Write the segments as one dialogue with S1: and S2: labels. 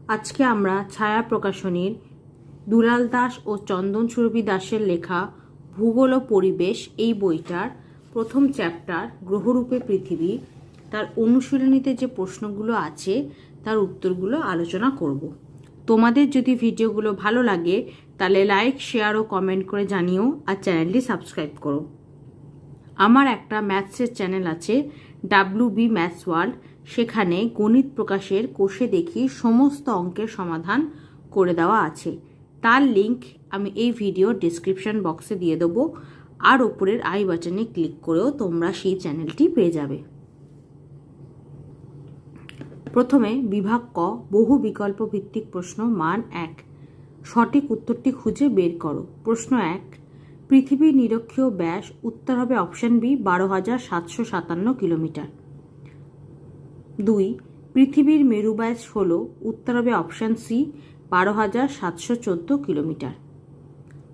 S1: আজকে আমরা ছায়া প্রকাশনীর দুলাল দাস ও চন্দন সুরভি দাসের লেখা ভূগোল ও পরিবেশ এই বইটার প্রথম চ্যাপ্টার গ্রহরূপে পৃথিবী তার অনুশীলনীতে যে প্রশ্নগুলো আছে তার উত্তরগুলো আলোচনা করব। তোমাদের যদি ভিডিওগুলো ভালো লাগে তাহলে লাইক, শেয়ার ও কমেন্ট করে জানিও, আর চ্যানেলটি সাবস্ক্রাইব করো। আমার একটা ম্যাথসের চ্যানেল আছে, WB ম্যাথস ওয়ার্ল্ড। সেখানে গণিত প্রকাশের কোষে দেখি সমস্ত অঙ্কের সমাধান করে দেওয়া আছে। তার লিংক আমি এই ভিডিও ডেসক্রিপশন বক্সে দিয়ে দেবো, আর ওপরের আই বাটনে ক্লিক করেও তোমরা সেই চ্যানেলটি পেয়ে যাবে। প্রথমে বিভাগ ক, বহু বিকল্প ভিত্তিক প্রশ্ন, মান 1। সঠিক উত্তরটি খুঁজে বের করো। প্রশ্ন 1, পৃথিবীর নিরক্ষীয় ব্যাস উত্তর হবে অপশন বি 12,757 কিলোমিটার। 2, পৃথিবীর মেরু ব্যাস হল উত্তর হবে অপশন সি 12,714 কিলোমিটার।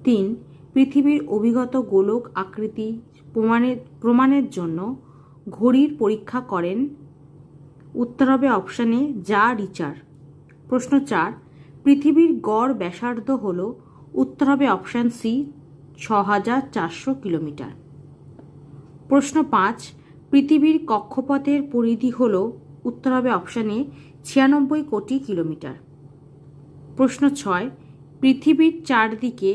S1: 3, পৃথিবীর অভিগত গোলক আকৃতি প্রমাণের জন্য ঘড়ির পরীক্ষা করেন উত্তর হবে অপশানে যা রিচার। প্রশ্ন 4, পৃথিবীর গড় ব্যাসার্ধ হল উত্তর হবে অপশান সি 6,400 কিলোমিটার। প্রশ্ন 5, পৃথিবীর কক্ষপথের পরিধি হল উত্তর হবে অপশানে 96 কোটি কিলোমিটার। প্রশ্ন 6, পৃথিবীর চারদিকে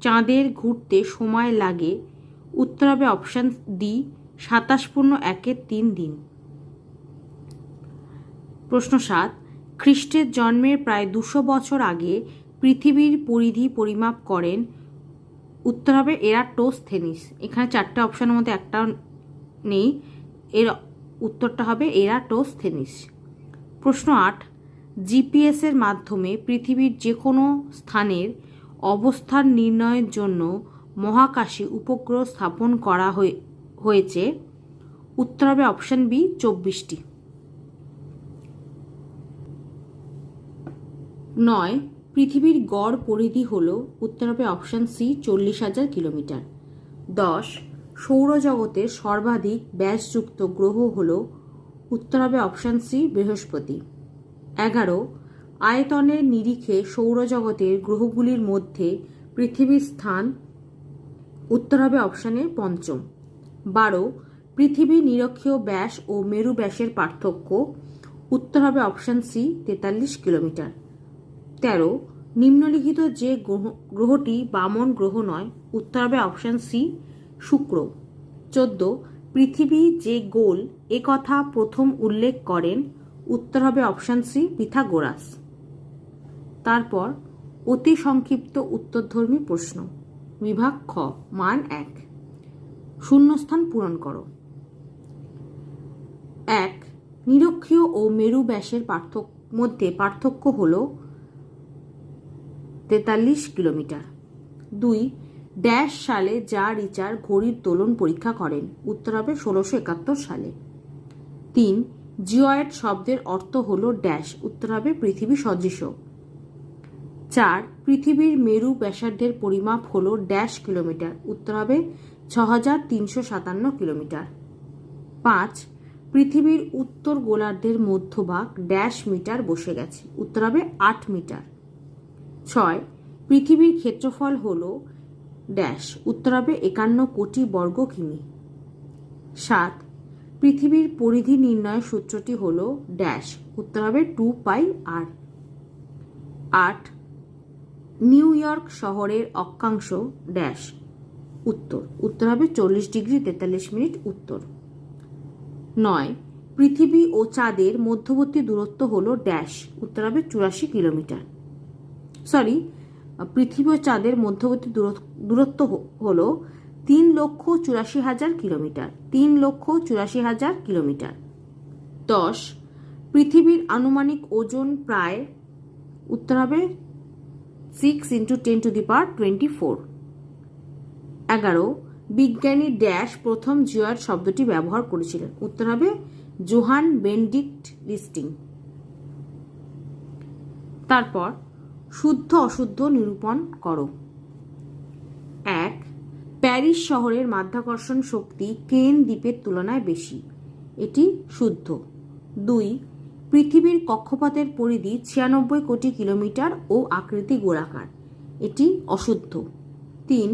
S1: চাঁদের ঘুরতে সময় লাগে উত্তর হবে অপশান ডি 27.1 দিন। প্রশ্ন 7, খ্রিস্টের জন্মের প্রায় 200 বছর আগে পৃথিবীর পরিধি পরিমাপ করেন উত্তর হবে এরাটোস্থেনিস। এখানে 4টে অপশানের মধ্যে একটা নেই, এর উত্তরটা হবে এরাটোস্থেনিস। প্রশ্ন 8, জিপিএসের মাধ্যমে পৃথিবীর যে কোনো স্থানের অবস্থান নির্ণয়ের জন্য মহাকাশে উপগ্রহ স্থাপন করা হয়েছে উত্তর হবে অপশান বি 24টি। 9, পৃথিবীর গড় পরিধি হল উত্তর হবে অপশান সি 40,000 কিলোমিটার। 10, সৌরজগতের সর্বাধিক ব্যাসযুক্ত গ্রহ হল উত্তর হবে অপশান সি বৃহস্পতি। 11, আয়তনের নিরিখে সৌরজগতের গ্রহগুলির মধ্যে পৃথিবীর স্থান উত্তর হবে অপশানে পঞ্চম। 12, পৃথিবীর নিরক্ষীয় ব্যাস ও মেরু ব্যাসের পার্থক্য উত্তর হবে অপশান সি 43 কিলোমিটার। 13, নিম্নলিখিত যে গ্রহটি বামন গ্রহ নয় উত্তর হবে অপশান সি শুক্র। 14, পৃথিবী যে গোল এ কথা প্রথম উল্লেখ করেন উত্তর হবে অপশান সি পিথাগোরাস। তারপর অতি সংক্ষিপ্ত উত্তরধর্মী প্রশ্ন, বিভাগ খ, মান 1। শূন্যস্থান পূরণ করো। 1, নিরক্ষীয় ও মেরু ব্যাসের মধ্যে পার্থক্য হল 43 কিলোমিটার। 2, ড্যাশ সালে যা রিচার ঘড়ির দোলন পরীক্ষা করেন উত্তর হবে 1671 সালে। 3, জিওয়েড শব্দের অর্থ হল ড্যাশ উত্তর হবে পৃথিবী সদৃশ। 4, পৃথিবীর মেরু ব্যাসার্ধের পরিমাপ হল ড্যাশ কিলোমিটার উত্তর হবে 6,357 কিলোমিটার। 5, পৃথিবীর উত্তর গোলার্ধের মধ্যভাগ ড্যাশ মিটার বসে গেছে উত্তর হবে 8 মিটার। 6, পৃথিবীর ক্ষেত্রফল হল ড্যাশ উত্তর হবে 51 কোটি বর্গ কিমি। 7, পৃথিবীর পরিধি নির্ণয়ের সূত্রটি হল ড্যাশ উত্তর হবে 2πr। 8, নিউ ইয়র্ক শহরের অক্ষাংশ ড্যাশ উত্তর হবে 40 ডিগ্রি 43 মিনিট উত্তর। 9, পৃথিবী ও চাঁদের মধ্যবর্তী দূরত্ব হল ড্যাশ উত্তর হবে 84 কিলোমিটার। পৃথিবী ও চাঁদের মধ্যবর্তী দূরত্ব হল 3,84,000 কিলোমিটার 3,84,000 কিলোমিটার। 10, পৃথিবীর আনুমানিক ওজন প্রায় উত্তর হবে 6 × 10⁻²৪। 11, বিজ্ঞানী ড্যাশ প্রথম জিওয়েড শব্দটি ব্যবহার করেছিলেন উত্তর হবে জোহান বেনেডিক্ট লিস্টিং। তারপর শুদ্ধ অশুদ্ধ নিরূপণ করো। 1, প্যারিস শহরের মাধ্যাকর্ষণ শক্তি কেন দ্বীপের তুলনায় বেশি, এটি শুদ্ধ। 2, পৃথিবীর কক্ষপথের পরিধি 96 কোটি কিলোমিটার ও আকৃতি গোলাকার, এটি অশুদ্ধ। 3.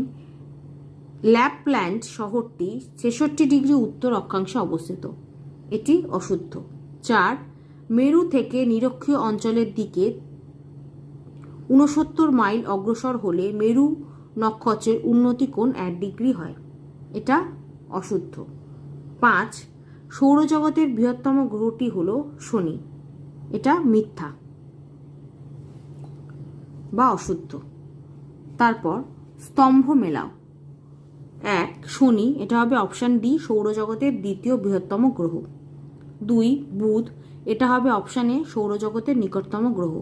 S1: ল্যাপল্যান্ড শহরটি 66 ডিগ্রি উত্তর অক্ষাংশে অবস্থিত, এটি অশুদ্ধ। 4. মেরু থেকে নিরক্ষীয় অঞ্চলের দিকে 69 মাইল অগ্রসর হলে মেরু নক্ষত্রের উন্নতি কোণ 1 ডিগ্রি হয়, এটা অশুদ্ধ। 5. সৌরজগতের বৃহত্তম গ্রহটি হল শনি, এটা মিথ্যা বা অশুদ্ধ। তারপর স্তম্ভ মেলাও। 1. শনি, এটা হবে অপশান ডি, সৌরজগতের দ্বিতীয় বৃহত্তম গ্রহ। 2. বুধ, এটা হবে অপশান এ, সৌরজগতের নিকটতম গ্রহ।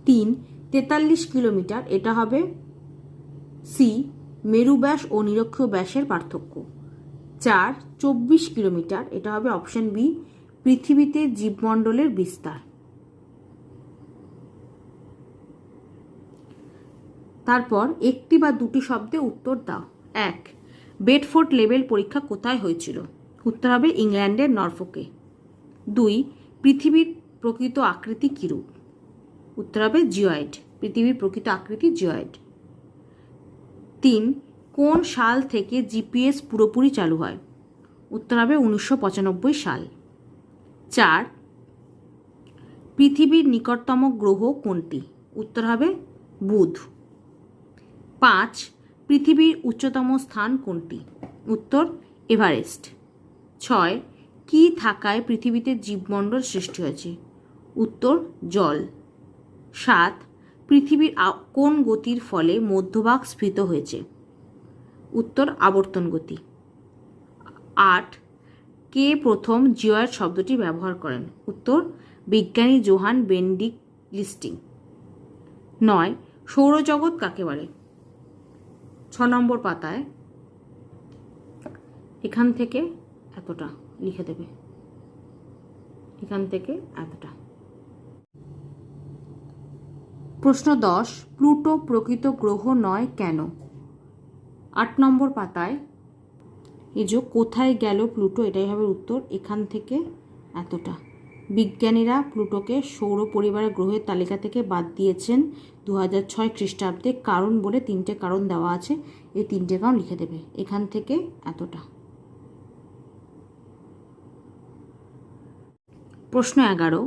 S1: 3. 43 কিলোমিটার, এটা হবে সি, মেরু ব্যাস ও নিরক্ষীয় ব্যাসের পার্থক্য। 4. 24 কিলোমিটার, এটা হবে অপশান বি, পৃথিবীতে জীবমণ্ডলের বিস্তার। তারপর একটি বা দুটি শব্দে উত্তর দাও। 1. বেডফোর্ড লেভেল পরীক্ষা কোথায় হয়েছিল? উত্তর হবে ইংল্যান্ডের নরফোকে। 2. পৃথিবীর প্রকৃত আকৃতি কিরূপ? উত্তর হবে জিওয়েড, পৃথিবীর প্রকৃত আকৃতি জিওয়েড। 3. কোন সাল থেকে জিপিএস পুরোপুরি চালু হয়? উত্তর হবে 1995 সাল। 4. পৃথিবীর নিকটতম গ্রহ কোনটি? উত্তর হবে বুধ। 5. পৃথিবীর উচ্চতম স্থান কোনটি? উত্তর এভারেস্ট। 6. কি থাকায় পৃথিবীতে জীবমণ্ডল সৃষ্টি হয়েছে? উত্তর জল। 7. পৃথিবীর কোন গতির ফলে মধ্যভাগ স্ফীত হয়েছে? উত্তর আবর্তন গতি। 8. কে প্রথম জিওয়েড শব্দটি ব্যবহার করেন? উত্তর বিজ্ঞানী জোহান বেনেডিক্ট লিস্টিং। 9. সৌরজগৎ কাকে বলে? 6 নম্বর পাতায় এখান থেকে এতটা লিখে দেবে, এখান থেকে এতটা। প্রশ্ন 10. প্লুটো প্রকৃত গ্রহ নয় কেন? 8 নম্বর পাতায় এই যে কোথায় গেল প্লুটো, এটাই হবে উত্তর, এখান থেকে এতটা। বিজ্ঞানীরা প্লুটোকে সৌর পরিবারের গ্রহের তালিকা থেকে বাদ দিয়েছেন 2006 খ্রিস্টাব্দে, কারণ বলে 3টে কারণ দেওয়া আছে, এই 3টে কারণ লিখে দেবে, এখান থেকে এতটা। প্রশ্ন 11.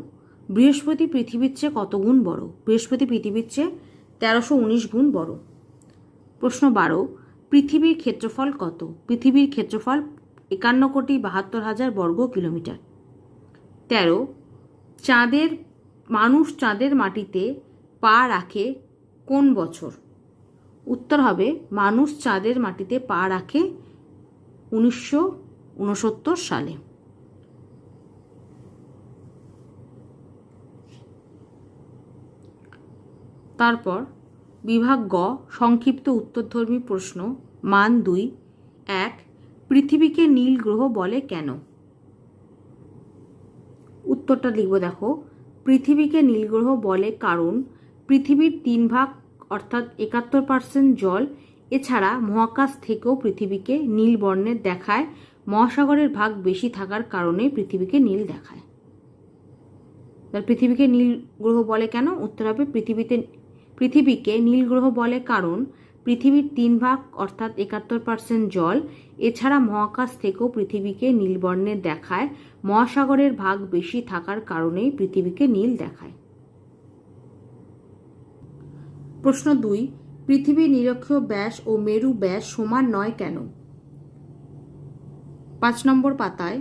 S1: বৃহস্পতি পৃথিবীর চেয়ে কত গুণ বড়? বৃহস্পতি পৃথিবীর চেয়ে 1319 গুণ বড়। প্রশ্ন 12. পৃথিবীর ক্ষেত্রফল কত? পৃথিবীর ক্ষেত্রফল 51,72,000 বর্গ কিলোমিটার। 13. মানুষ চাঁদের মাটিতে পা রাখে কোন বছর? উত্তর হবে মানুষ চাঁদের মাটিতে পা রাখে 1969 সালে। তারপর বিভাগ গ, সংক্ষিপ্ত উত্তরধর্মী প্রশ্ন, মান 2। 1. পৃথিবীকে নীল গ্রহ বলে কেন? উত্তরটা লিখব, দেখো, পৃথিবীকে নীল গ্রহ বলে কারণ পৃথিবীর 3 ভাগ অর্থাৎ 71% জল, এছাড়া মহাকাশ থেকেও পৃথিবীকে নীল বর্ণের দেখায়, মহাসাগরের ভাগ বেশি থাকার কারণে পৃথিবীকে নীল দেখায়। পৃথিবীকে নীল গ্রহ বলে কেন? উত্তর হবে পৃথিবীকে নীল গ্রহ বলে কারণ পৃথিবীর 3 ভাগ অর্থাৎ 71% জল, এছাড়া মহাকাশ থেকেও পৃথিবীকে নীল বর্ণের দেখায়, মহাসাগরের ভাগ বেশি থাকার কারণেই পৃথিবীকে নীল দেখায়। প্রশ্ন 2. পৃথিবীর নিরক্ষীয় ব্যাস ও মেরু ব্যাস সমান নয় কেন? 5 নম্বর পাতায়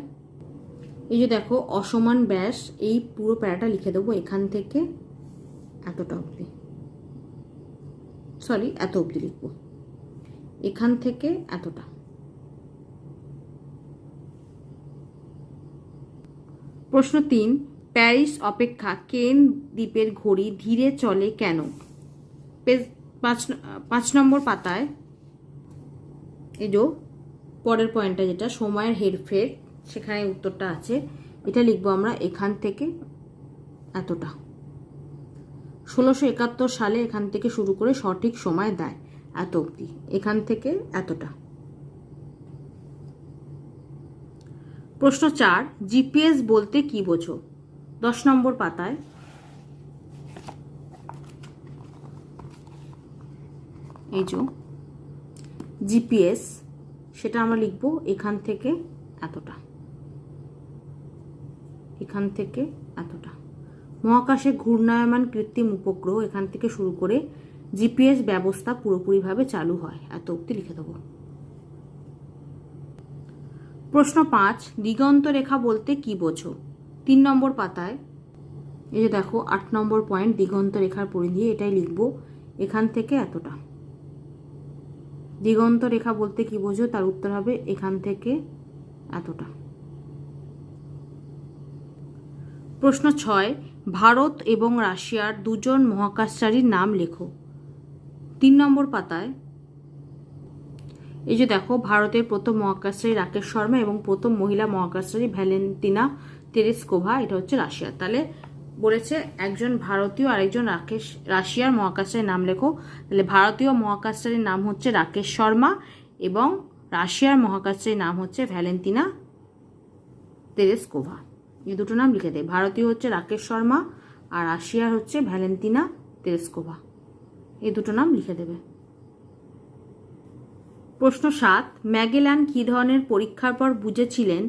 S1: এই যে দেখো অসমান ব্যাস, এই পুরো প্যারাটা লিখে দেবো, এখান থেকে এতটা অবধি, এত অবধি লিখব, এখান থেকে এতটা। প্রশ্ন 3. প্যারিস অপেক্ষা কেন দ্বীপের ঘড়ি ধীরে চলে কেন? 5 নম্বর পাতায় এই যে পরের পয়েন্টটা যেটা সময়ের হেরফের, সেখানে উত্তরটা আছে, এটা লিখবো আমরা এখান থেকে এতটা। 1671 সালে এখান থেকে শুরু করে সঠিক সময় দেয় এত অবধি, এখান থেকে এতটা। প্রশ্ন 4. জিপিএস বলতে কি বোঝো? 10 নম্বর পাতায় এই যে জিপিএস, সেটা আমরা লিখব এখান থেকে এতটা, এখান থেকে এতটা। মহাকাশে ঘূর্ণায়মান কৃত্রিম উপগ্রহ এখান থেকে শুরু করে জিপিএস ব্যবস্থা পুরোপুরিভাবে চালু হয়, এত অবধি লিখে দেবো। প্রশ্ন 5, দিগন্ত রেখা বলতে কি বোঝো? 3 নম্বর পাতায় এই যে দেখো 8 নম্বর পয়েন্ট, দিগন্ত রেখার পরিধি, এটাই লিখব এখান থেকে এতটা। দিগন্ত রেখা বলতে কি বোঝো? তার উত্তর হবে এখান থেকে এতটা। প্রশ্ন 6, ভারত এবং রাশিয়ার দুজন মহাকাশচারীর নাম লেখো। 3 নম্বর পাতায় এই যে দেখো ভারতের প্রথম মহাকাশচারী রাকেশ শর্মা এবং প্রথম মহিলা মহাকাশচারী ভ্যালেন্টিনা তেরেস্কোভা, এটা হচ্ছে রাশিয়া। তাহলে বলেছে একজন ভারতীয় আর একজন রাশিয়ার মহাকাশচারীর নাম লেখো। তাহলে ভারতীয় মহাকাশচারীর নাম হচ্ছে রাকেশ শর্মা এবং রাশিয়ার মহাকাশচারীর নাম হচ্ছে ভ্যালেন্টিনা তেরেস্কোভা। এই দুটো নাম লিখে দেয়। ভারতীয় হচ্ছে রাকেশ শর্মা আর রাশিয়ার হচ্ছে ভ্যালেন্টিনা তেরেস্কোভা, এই দুটো নাম লিখে দেবে। প্রশ্ন 7, ম্যাগেলান কী ধরনের পরীক্ষার পর বুঝেছিলেন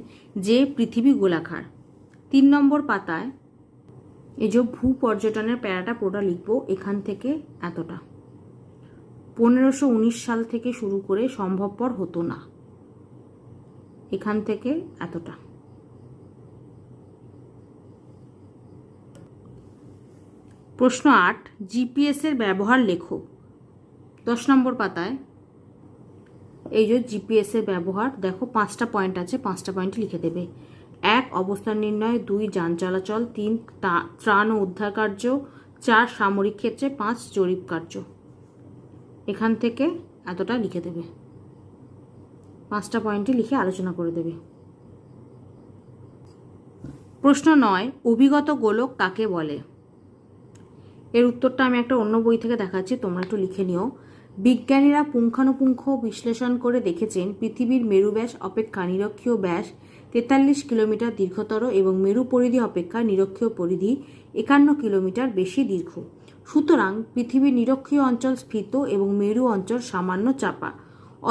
S1: যে পৃথিবী গোলাকার? 3 নম্বর পাতায় এই যে ভূ পর্যটনের প্যারাটা পুরোটা লিখবো এখান থেকে এতটা। 1519 সাল থেকে শুরু করে সম্ভবপর হতো না, এখান থেকে এতটা। প্রশ্ন 8, জিপিএস এর ব্যবহার লেখো। 10 নম্বর পাতায় এই যে জিপিএস এর ব্যবহার দেখো 5টা পয়েন্ট আছে, 5টা পয়েন্ট লিখে দেবে। 1, অবস্থান নির্ণয়, 2, যান চলাচল, 3, ত্রাণ ও উদ্ধার কার্য, 4, সামরিক ক্ষেত্রে, 5, জরিপ কার্য। এখান থেকে এতটা লিখে দেবে, 5টা পয়েন্টই লিখে আলোচনা করে দেবে। প্রশ্ন 9, অভিগত গোলক কাকে বলে? এর উত্তরটা আমি একটা অন্য বই থেকে দেখাচ্ছি, তোমরা একটু লিখে নিও। বিজ্ঞানীরা পুঙ্খানুপুঙ্খ বিশ্লেষণ করে দেখেছেন পৃথিবীর মেরু ব্যাস অপেক্ষা নিরক্ষীয় ব্যাস 43 কিলোমিটার দীর্ঘতর এবং মেরু পরিধি অপেক্ষা নিরক্ষীয় পরিধি 51 কিলোমিটার বেশি দীর্ঘ। সুতরাং পৃথিবীর নিরক্ষীয় অঞ্চল স্ফীত এবং মেরু অঞ্চল সামান্য চাপা।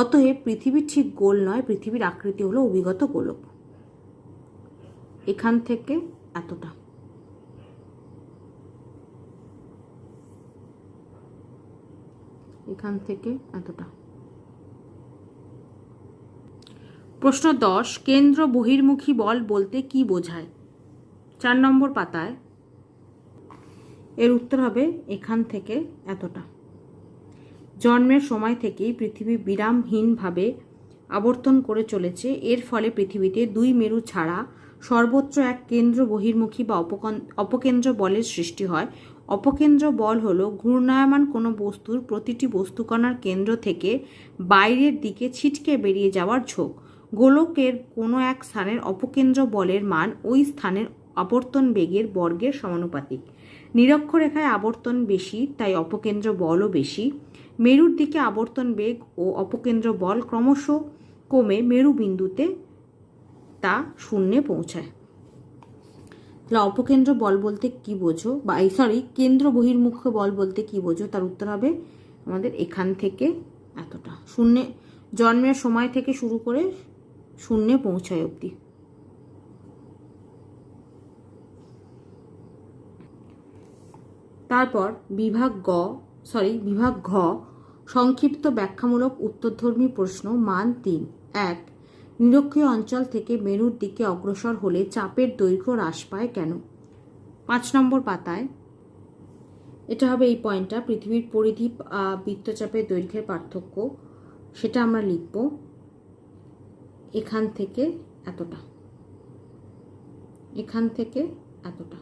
S1: অতএব পৃথিবীর ঠিক গোল নয়, পৃথিবীর আকৃতি হলো অভিগত গোলক। এখান থেকে এতটা। এখান থেকে এতটা। প্রশ্ন 10, কেন্দ্র বহির্মুখী বল বলতে কি বোঝায়? 4 নম্বর পাতায় এর উত্তর হবে এখান থেকে এতটা। জন্মের সময় থেকেই পৃথিবী বিরামহীনভাবে আবর্তন করে চলেছে। এর ফলে পৃথিবীতে 2 মেরু ছাড়া সর্বোচ্চ এক কেন্দ্র বহির্মুখী বা অপকেন্দ্র বলের সৃষ্টি হয়। অপকেন্দ্র বল হল ঘূর্ণায়মান কোনো বস্তুর প্রতিটি বস্তুকণার কেন্দ্র থেকে বাইরের দিকে ছিটকে বেরিয়ে যাওয়ার ঝোঁক। গোলকের কোনো এক স্থানের অপকেন্দ্র বলের মান ওই স্থানের আবর্তন বেগের বর্গের সমানুপাতিক। নিরক্ষরেখায় আবর্তন বেশি, তাই অপকেন্দ্র বলও বেশি। মেরুর দিকে আবর্তন বেগ ও অপকেন্দ্র বল ক্রমশ কমে মেরু বিন্দুতে তা শূন্যে পৌঁছায়। তাহলে অপকেন্দ্র বল বলতে কি বোঝো, বা কেন্দ্র বহির্মুখ বল বলতে কি বোঝো? তার উত্তর হবে আমাদের এখান থেকে এতটা। শূন্যে জন্মের সময় থেকে শুরু করে শূন্যে পৌঁছায় অবধি। তারপর বিভাগ ঘ সংক্ষিপ্ত ব্যাখ্যামূলক উত্তরধর্মী প্রশ্ন, মান 3। 1, নিরক্ষীয় অঞ্চল থেকে মেরুর দিকে অগ্রসর হলে চাপের দৈর্ঘ্য হ্রাস পায় কেন? 5 নম্বর পাতায় এটা হবে এই পয়েন্টটা, পৃথিবীর পরিধি বৃত্তচাপের দৈর্ঘ্যের পার্থক্য, সেটা আমরা লিখব এখান থেকে এতটা। এখান থেকে এতটা।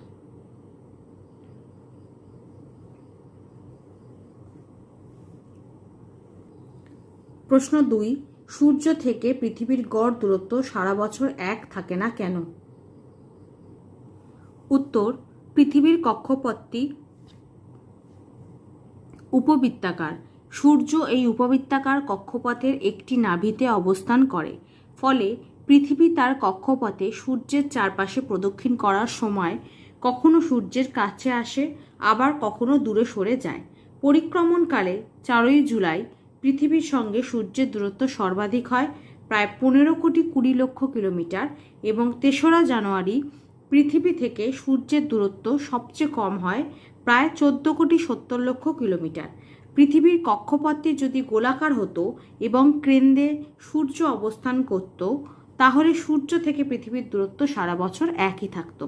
S1: প্রশ্ন 2, সূর্য থেকে পৃথিবীর গড় দূরত্ব সারা বছর এক থাকে না কেন? উত্তর, পৃথিবীর কক্ষপথটি উপবৃত্তাকার। সূর্য এই উপবৃত্তাকার কক্ষপথের একটি নাভিতে অবস্থান করে। ফলে পৃথিবী তার কক্ষপথে সূর্যের চারপাশে প্রদক্ষিণ করার সময় কখনো সূর্যের কাছে আসে, আবার কখনো দূরে সরে যায়। পরিক্রমণকালে 4ই জুলাই পৃথিবীর সঙ্গে সূর্যের দূরত্ব সর্বাধিক হয়, প্রায় 15,20,00,000 কিলোমিটার, এবং 3রা জানুয়ারি পৃথিবী থেকে সূর্যের দূরত্ব সবচেয়ে কম হয়, প্রায় 14,70,00,000 কিলোমিটার। পৃথিবীর কক্ষপথটি যদি গোলাকার হতো এবং কেন্দ্রে সূর্য অবস্থান করত, তাহলে সূর্য থেকে পৃথিবীর দূরত্ব সারা বছর একই থাকত।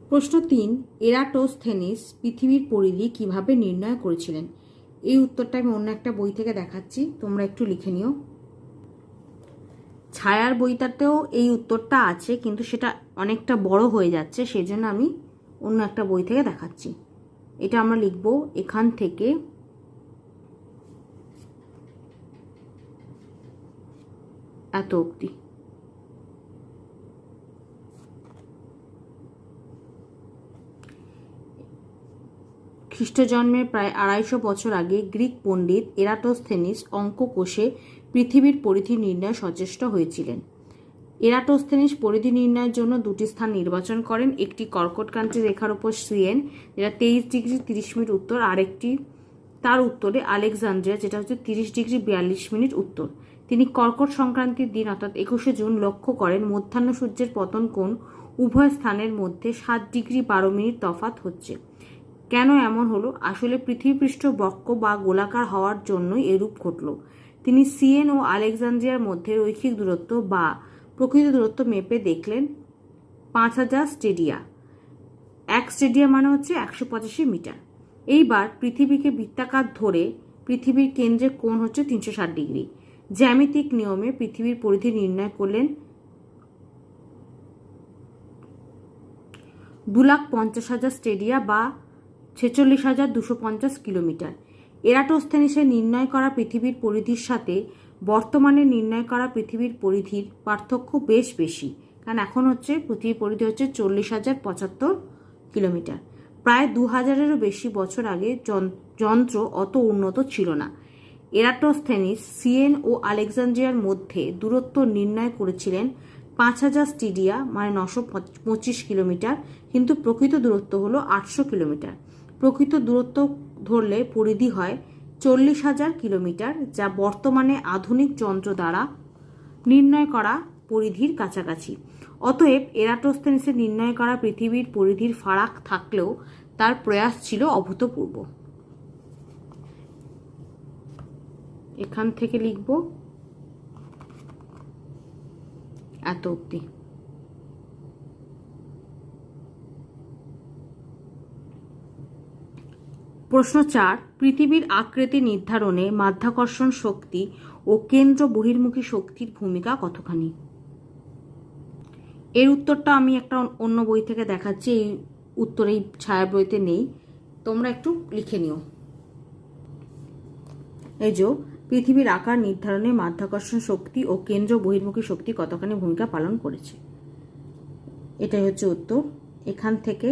S1: প্রশ্ন 3, এরাটোস্থেনিস পৃথিবীর পরিধি কিভাবে নির্ণয় করেছিলেন? এই উত্তরটা আমি অন্য একটা বই থেকে দেখাচ্ছি, তোমরা একটু লিখে নিও। ছায়ার বইটাতেও এই উত্তরটা আছে, কিন্তু সেটা অনেকটা বড় হয়ে যাচ্ছে, সেজন্য আমি অন্য একটা বই থেকে দেখাচ্ছি। এটা আমরা লিখব এখান থেকে এত অবধি। খ্রিস্টজন্মের প্রায় 250 বছর আগে গ্রিক পণ্ডিত এরাটোস্থেনিস অঙ্ক কষে পৃথিবীর পরিধি নির্ণয় সচেষ্ট হয়েছিলেন। এরাটোস্থেনিস পরিধি নির্ণয়ের জন্য 2টি স্থান নির্বাচন করেন। একটি কর্কটক্রান্তি রেখার উপর সিএন, যেটা 23 ডিগ্রি 30 মিনিট উত্তর, আরেকটি তার উত্তরে আলেকজান্দ্রিয়া, যেটা হচ্ছে 30 ডিগ্রি 42 মিনিট উত্তর। তিনি কর্কট সংক্রান্তির দিন অর্থাৎ 21শে জুন লক্ষ্য করেন মধ্যাহ্ন সূর্যের পতন কোণ উভয় স্থানের মধ্যে 7 ডিগ্রি 12 মিনিট তফাৎ হচ্ছে। কেন এমন হলো? আসলে পৃথিবীপৃষ্ঠ বক্র বা গোলাকার হওয়ার জন্যই এরূপ ঘটল। তিনি সিএন ও আলেকজান্দ্রিয়ার মধ্যে রৈখিক দূরত্ব বা প্রকৃত দূরত্ব মেপে দেখলেন 5000 স্টেডিয়া। 1 স্টেডিয়া মানে হচ্ছে 185 মিটার। এইবার পৃথিবীকে বৃত্তাকার ধরে পৃথিবীর কেন্দ্রের কোণ হচ্ছে 360 ডিগ্রি। জ্যামিতিক নিয়মে পৃথিবীর পরিধি নির্ণয় করলেন 2,50,000 স্টেডিয়া বা 46,250 কিলোমিটার। এরাটোস্থেনিসের নির্ণয় করা পৃথিবীর পরিধির সাথে বর্তমানে নির্ণয় করা পৃথিবীর পরিধির পার্থক্য বেশ বেশি, কারণ এখন হচ্ছে পৃথিবীর পরিধি হচ্ছে 40,075 কিলোমিটার। প্রায় 2000-এরও বেশি বছর আগে যন্ত্র অত উন্নত ছিল না। এরাটোস্থেনিস সিএন ও আলেকজান্দ্রিয়ার মধ্যে দূরত্ব নির্ণয় করেছিলেন 5000 স্টেডিয়া মানে 925 কিলোমিটার, কিন্তু প্রকৃত দূরত্ব হলো 800 কিলোমিটার। প্রকৃত দূরত্ব ধরলে পরিধি হয় 40,000 কিলোমিটার, যা বর্তমানে আধুনিক যন্ত্র দ্বারা নির্ণয় করা পরিধির কাছাকাছি। অতএব এরাটোস্থেনিসের নির্ণয় করা পৃথিবীর পরিধির ফারাক থাকলেও তার প্রয়াস ছিল অভূতপূর্ব। এখান থেকে লিখব এত অবধি। প্রশ্ন 4, পৃথিবীর আকৃতি নির্ধারণে মাধ্যাকর্ষণ শক্তি ও কেন্দ্র বহির্মুখী শক্তির ভূমিকা কতখানি? এর উত্তরটা আমি একটা অন্য বই থেকে দেখাচ্ছি, এই উত্তর এই ছায়া বইতে নেই, তোমরা একটু লিখে নিও। এই যে পৃথিবীর আকার নির্ধারণে মাধ্যাকর্ষণ শক্তি ও কেন্দ্র বহির্মুখী শক্তি কতখানি ভূমিকা পালন করেছে, এটাই হচ্ছে উত্তর। এখান থেকে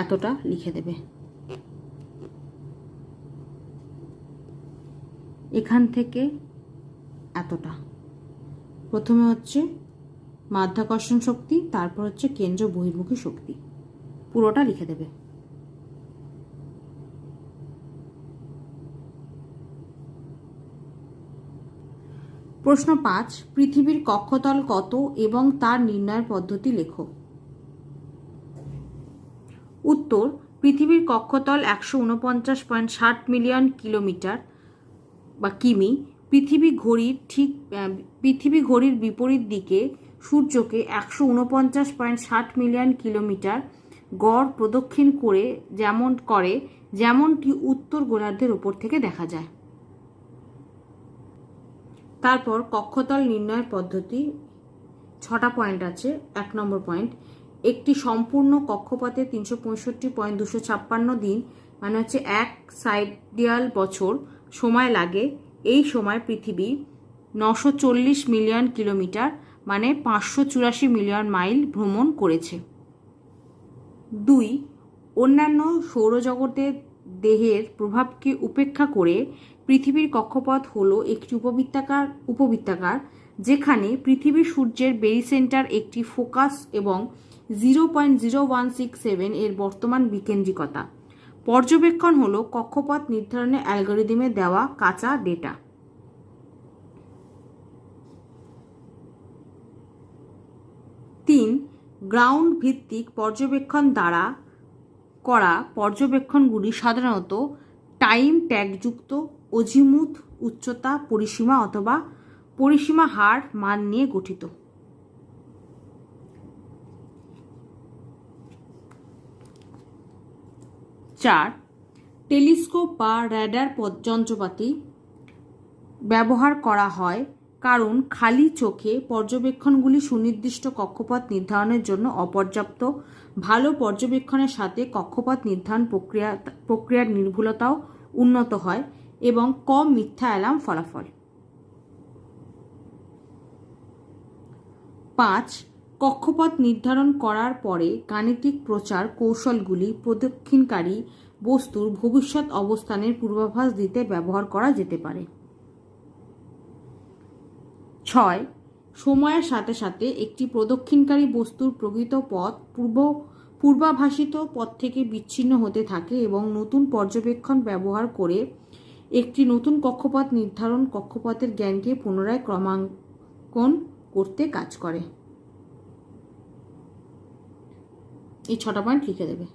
S1: এতটা লিখে দেবে। এখান থেকে এতটা, প্রথমে হচ্ছে মাধ্যাকর্ষণ শক্তি, তারপর হচ্ছে কেন্দ্র বহির্মুখী শক্তি, পুরোটা লিখে দেবে। প্রশ্ন 5, পৃথিবীর কক্ষতল কত এবং তার নির্ণয়ের পদ্ধতি লেখো। উত্তর, পৃথিবীর কক্ষতল 149.60 মিলিয়ন কিলোমিটার বা কিমি। পৃথিবী ঘড়ির বিপরীত দিকে সূর্যকে 149.60 মিলিয়ন কিলোমিটার গড় প্রদক্ষিণ করে যেমনটি উত্তর গোলার্ধের ওপর থেকে দেখা যায়। তারপর কক্ষতল নির্ণয়ের পদ্ধতি 6টা পয়েন্ট আছে। 1 নম্বর পয়েন্ট, একটি সম্পূর্ণ কক্ষপথে 365.256 দিন মানে হচ্ছে 1 সাইডিয়াল বছর সময় লাগে। এই সময় পৃথিবী 940 মিলিয়ন কিলোমিটার মানে 584 মিলিয়ন মাইল ভ্রমণ করেছে। 2, অন্যান্য সৌরজগতের দেহের প্রভাবকে উপেক্ষা করে পৃথিবীর কক্ষপথ হলো একটি উপবৃত্তাকার যেখানে পৃথিবী সূর্যের বেরিসেন্টার একটি ফোকাস এবং 0.0167 এর বর্তমান বিকেন্দ্রিকতা। পর্যবেক্ষণ হল কক্ষপথ নির্ধারণের অ্যালগরিদমে দেওয়া কাঁচা ডেটা। 3. গ্রাউন্ড ভিত্তিক পর্যবেক্ষণ দ্বারা করা পর্যবেক্ষণগুলি সাধারণত টাইম ট্যাগযুক্ত অজিমুথ উচ্চতা পরিসীমা অথবা পরিসীমা হার মান নিয়ে গঠিত। 4. টেলিস্কোপ বা র্যাডার যন্ত্রপাতি ব্যবহার করা হয় কারণ খালি চোখে পর্যবেক্ষণগুলি সুনির্দিষ্ট কক্ষপথ নির্ধারণের জন্য অপর্যাপ্ত। ভালো পর্যবেক্ষণের সাথে কক্ষপথ নির্ধারণ প্রক্রিয়ার নির্ভুলতাও উন্নত হয় এবং কম মিথ্যা অ্যালার্ম ফলাফল। 5. কক্ষপথ নির্ধারণ করার পরে গাণিতিক প্রচার কৌশলগুলি প্রদক্ষিণকারী বস্তুর ভবিষ্যৎ অবস্থানের পূর্বাভাস দিতে ব্যবহার করা যেতে পারে। 6. সময়ের সাথে সাথে একটি প্রদক্ষিণকারী বস্তুর প্রকৃত পথ পূর্বাভাসিত পথ থেকে বিচ্ছিন্ন হতে থাকে এবং নতুন পর্যবেক্ষণ ব্যবহার করে একটি নতুন কক্ষপথ নির্ধারণ কক্ষপথের জ্ঞানকে পুনরায় ক্রমাঙ্কন করতে কাজ করে। এই 6টা পয়েন্ট লিখে দেবে।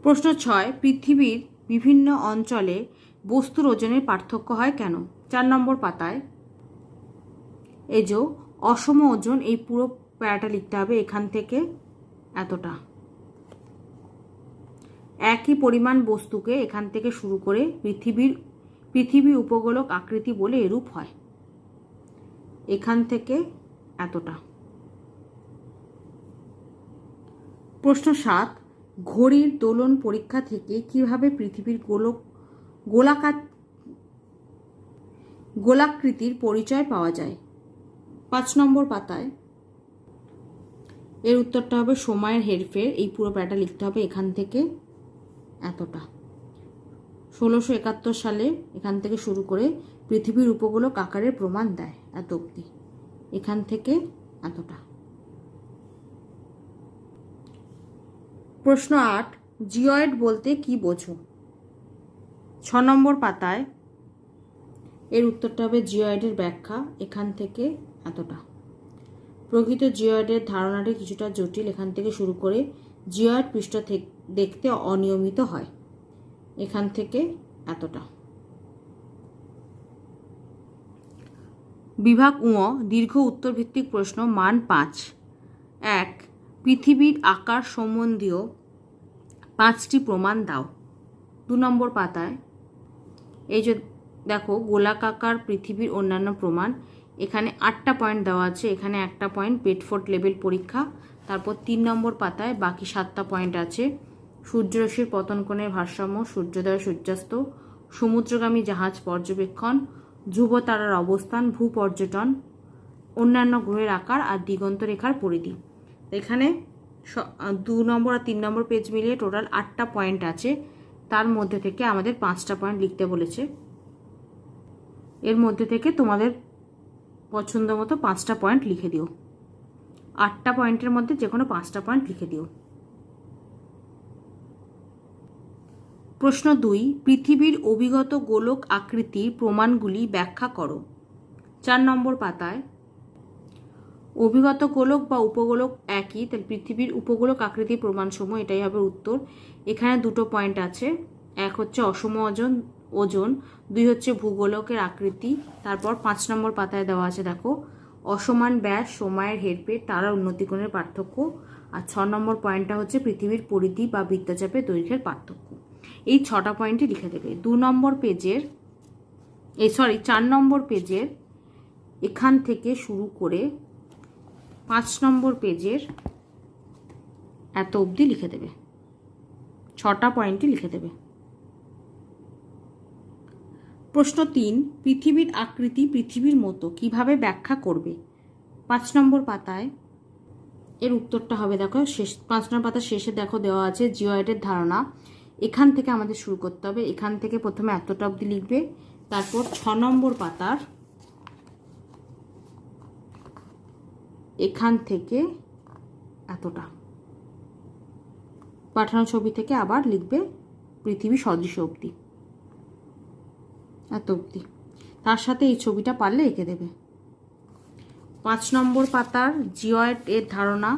S1: প্রশ্ন 6. পৃথিবীর বিভিন্ন অঞ্চলে বস্তুর ওজনের পার্থক্য হয় কেন? 4 নম্বর পাতায় এই যে অসম ওজন, এই পুরো প্যারাটা লিখতে হবে। এখান থেকে এতটা একই পরিমাণ বস্তুকে এখান থেকে শুরু করে পৃথিবী উপগোলক আকৃতি বলে এরূপ হয়। এখান থেকে এতটা। প্রশ্ন 7. ঘড়ির দোলন পরীক্ষা থেকে কিভাবে পৃথিবীর গোলাকৃতির পরিচয় পাওয়া যায়? 5 নম্বর পাতায় এর উত্তরটা হবে সময়ের হেরফের। এই পুরো প্যারাটা লিখতে হবে। এখান থেকে এতটা। 1671 সালে এখান থেকে শুরু করে পৃথিবীর উপগোলক আকারের প্রমাণ দেয় এত অবধি। এখান থেকে এতটা। প্রশ্ন 8. জিওয়েড বলতে কি বোঝো? 6 নম্বর পাতায় এর উত্তরটা হবে জিওয়েডের ব্যাখ্যা। এখান থেকে এতটা। প্রকৃত জিওয়েডের ধারণাটি কিছুটা জটিল। এখান থেকে শুরু করে জিওয়েড পৃষ্ঠ দেখতে অনিয়মিত হয়। এখান থেকে এতটা। বিভাগ উ দীর্ঘ উত্তর ভিত্তিক প্রশ্ন মান 5। 1. পৃথিবীর আকার সম্বন্ধীয় 5টি প্রমাণ দাও। 2 নম্বর পাতায় এই যে দেখো গোলাকার পৃথিবীর অন্যান্য প্রমাণ। এখানে 8টা পয়েন্ট দেওয়া আছে। এখানে একটা পয়েন্ট বেডফোর্ড লেভেল পরীক্ষা। তারপর 3 নম্বর পাতায় বাকি 7টা পয়েন্ট আছে। সূর্যরশ্মির পতন কোণের ভারসাম্য, সূর্যোদয় সূর্যাস্ত, সমুদ্রগামী জাহাজ পর্যবেক্ষণ, ধ্রুব তারার অবস্থান, ভূপর্যটন, অন্যান্য গ্রহের আকার আর দিগন্ত রেখার পরিধি। এখানে 2 নম্বর আর 3 নম্বর পেজ মিলিয়ে টোটাল 8টা পয়েন্ট আছে। তার মধ্যে থেকে আমাদের 5টা পয়েন্ট লিখতে বলেছে। এর মধ্যে থেকে তোমাদের পছন্দ মতো 5টা পয়েন্ট লিখে দিও। 8টা পয়েন্টের মধ্যে যে কোনো 5টা পয়েন্ট লিখে দিও। প্রশ্ন 2. পৃথিবীর অভিগত গোলক আকৃতির প্রমাণগুলি ব্যাখ্যা করো। 4 নম্বর পাতায় অভিগত গোলক বা উপগোলক একই, তাহলে পৃথিবীর উপগোলক আকৃতির প্রমাণসমূহ, এটাই হবে উত্তর। এখানে 2টো পয়েন্ট আছে। 1 হচ্ছে অসম ওজন, 2 হচ্ছে ভূগোলকের আকৃতি। তারপর 5 নম্বর পাতায় দেওয়া আছে দেখো অসমান ব্যাস, সময়ের হেরফের, তারার উন্নতিকোণের পার্থক্য। আর 6 নম্বর পয়েন্টটা হচ্ছে পৃথিবীর পরিধি বা বৃত্তচাপের দৈর্ঘ্যের পার্থক্য। এই 6টা পয়েন্টই লিখে দেবে। 4 নম্বর পেজের এখান থেকে শুরু করে 5 নম্বর পেজের এত অবধি লিখে দেবে। 6টা পয়েন্টই লিখে দেবে। প্রশ্ন 3, পৃথিবীর আকৃতি পৃথিবীর মতো কিভাবে ব্যাখ্যা করবে? 5 নম্বর পাতায় এর উত্তরটা হবে, দেখো 5 নম্বর পাতার শেষে দেখো দেওয়া আছে জিওয়েডের ধারণা। এখান থেকে আমাদের শুরু করতে হবে। এখান থেকে প্রথমে এতটা অবধি লিখবে, তারপর 6 নম্বর পাতার এখান থেকে এতটা পাঠানো ছবি থেকে আবার লিখবে পৃথিবী সদৃশ অবধি, এত অবধি। তার সাথে এই ছবিটা পারলে এঁকে দেবে। 5 নম্বর পাতার জিওয়েড এর ধারণা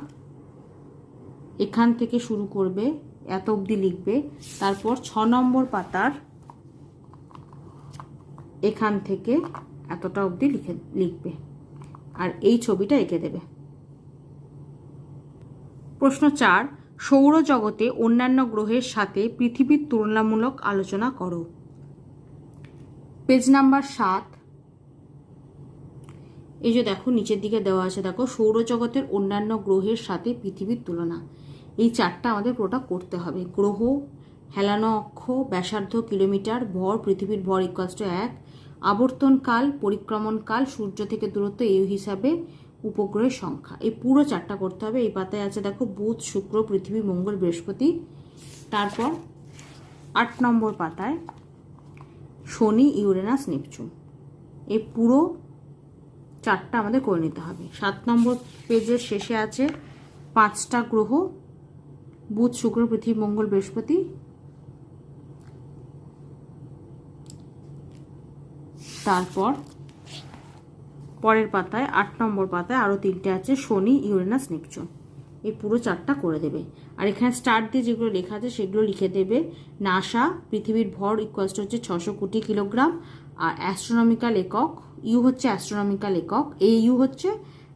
S1: এখান থেকে শুরু করবে, এত অবধি লিখবে, তারপর 6 নম্বর পাতার এখান থেকে এতটা অবধি লিখবে, আর এই ছবিটা এঁকে দেবে। প্রশ্ন 4, সৌরজগতে অন্যান্য গ্রহের সাথে পৃথিবীর তুলনামূলক আলোচনা করো। Page number 7। এই যে দেখো নিচের দিকে দেওয়া আছে, দেখো সৌরজগতের অন্যান্য গ্রহের সাথে পৃথিবীর তুলনা। এই 4টা আমাদের পুরোটা করতে হবে। গ্রহ, হেলানো অক্ষ, ব্যাসার্ধ কিলোমিটার, ভর, পৃথিবীর ভর = 1, আবর্তনকাল, পরিক্রমণকাল, সূর্য থেকে দূরত্ব এই হিসাবে উপগ্রহের সংখ্যা। এই পুরো 4টা করতে হবে। এই পাতায় আছে দেখো বুধ, শুক্র, পৃথিবী, মঙ্গল, বৃহস্পতি। তারপর 8 নম্বর পাতায় শনি, ইউরেনাস, নেপচুন। এই পুরো 4টা আমাদের করে নিতে হবে। 7 নম্বর পেজের শেষে আছে 5টা গ্রহ, বুধ, শুক্র, পৃথিবী, মঙ্গল, বৃহস্পতি। তারপর পরের পাতায় 8 নম্বর পাতায় আরও 3টে আছে শনি, ইউরেনাস, নেপচুন। এই পুরো 4টা করে দেবে। আর এখানে স্টার দিয়ে যেগুলো লেখা আছে সেগুলো লিখে দেবে। নাসা, পৃথিবীর ভর = 600 কোটি কিলোগ্রাম, আর অ্যাস্ট্রোনমিক্যাল একক, ইউ হচ্ছে অ্যাস্ট্রোনমিক্যাল একক, এই ইউ হচ্ছে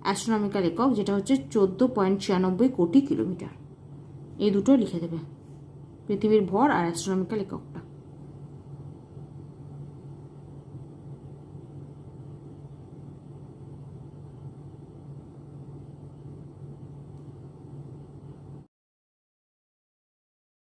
S1: অ্যাস্ট্রোনমিক্যাল একক, যেটা হচ্ছে 14.96 কোটি কিলোমিটার। এই দুটো লিখে দেবে, পৃথিবীর ভর আর অ্যাস্ট্রোনমিক্যাল এককটা।